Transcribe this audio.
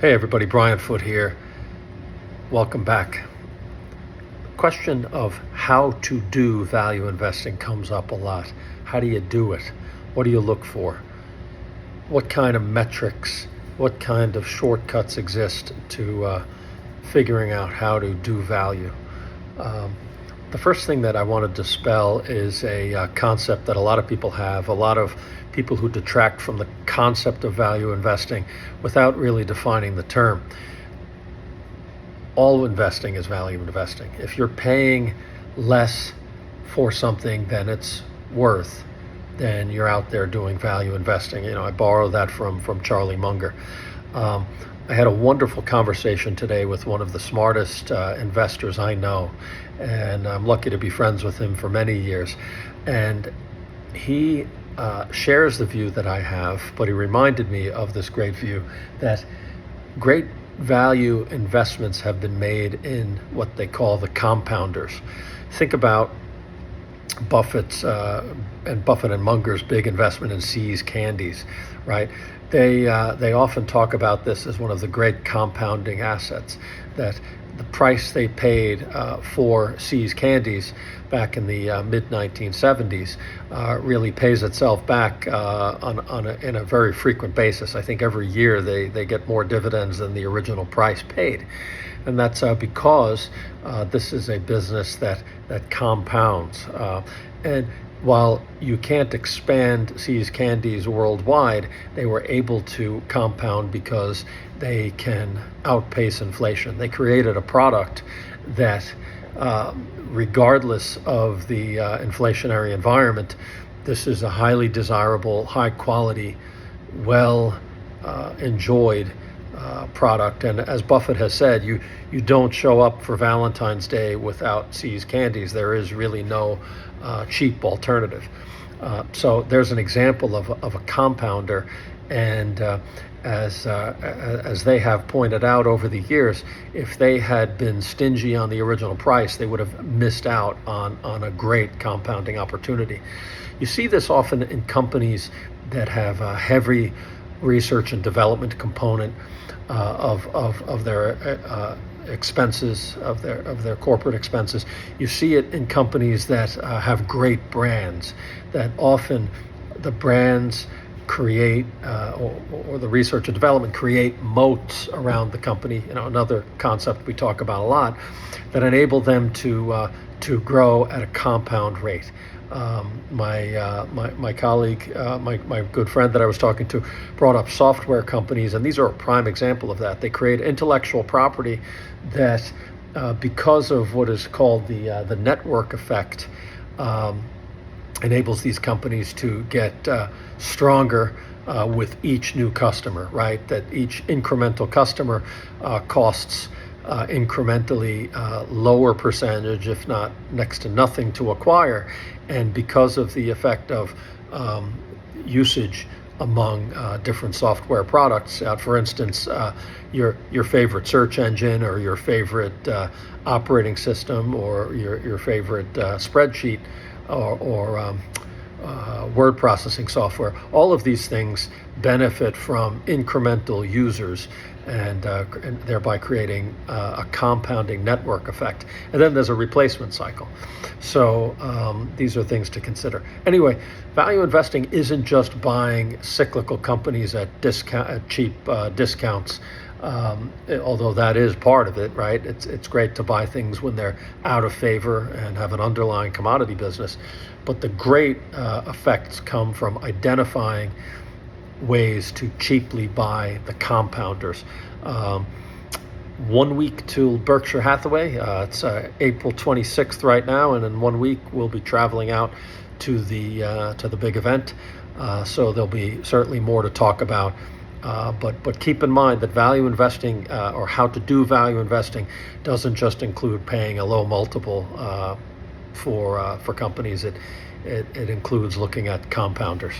Hey everybody, Brian Foote here. Welcome back. Question of how to do value investing comes up a lot. How do you do it? What do you look for? What kind of metrics, what kind of shortcuts exist to figuring out how to do value? The first thing that I want to dispel is a concept that a lot of people have, a lot of people who detract from the concept of value investing without really defining the term. All investing is value investing. If you're paying less for something than it's worth, then you're out there doing value investing. I borrow that from Charlie Munger. I had a wonderful conversation today with one of the smartest investors I know, and I'm lucky to be friends with him for many years. And he shares the view that I have, but he reminded me of this great view that great value investments have been made in what they call the compounders. Think about Buffett and Munger's big investment in See's Candies, right? They often talk about this as one of the great compounding assets, that the price they paid for See's Candies back in the mid-1970s really pays itself back in a very frequent basis. I think every year they get more dividends than the original price paid. And that's because this is a business that compounds. And while you can't expand See's Candies worldwide, they were able to compound because they can outpace inflation. They created a product that, regardless of the inflationary environment, this is a highly desirable, high quality, well enjoyed product. And as Buffett has said, you don't show up for Valentine's Day without See's Candies. There is really no cheap alternative. So there's an example of a compounder, and as they have pointed out over the years, if they had been stingy on the original price, they would have missed out on a great compounding opportunity. You see this often in companies that have a heavy research and development component of their expenses, of their corporate expenses. You see it in companies that have great brands, that often the brands create or the research and development create moats around the company. Another concept we talk about a lot, that enable them to grow at a compound rate. My colleague, my good friend that I was talking to, brought up software companies, and these are a prime example of that. They create intellectual property that, because of what is called the network effect, enables these companies to get stronger with each new customer, right? That each incremental customer costs incrementally lower percentage, if not next to nothing, to acquire. And because of the effect of usage among different software products, for instance, your favorite search engine, or your favorite operating system, or your favorite spreadsheet, or word processing software, all of these things benefit from incremental users, and thereby creating a compounding network effect. And then there's a replacement cycle. So these are things to consider. Anyway, value investing isn't just buying cyclical companies at cheap discounts. Although that is part of it, right? It's great to buy things when they're out of favor and have an underlying commodity business. But the great effects come from identifying ways to cheaply buy the compounders. 1 week till Berkshire Hathaway. It's April 26th right now, and in 1 week we'll be traveling out to the big event. So there'll be certainly more to talk about. But keep in mind that value investing, or how to do value investing, doesn't just include paying a low multiple for companies. It includes looking at compounders.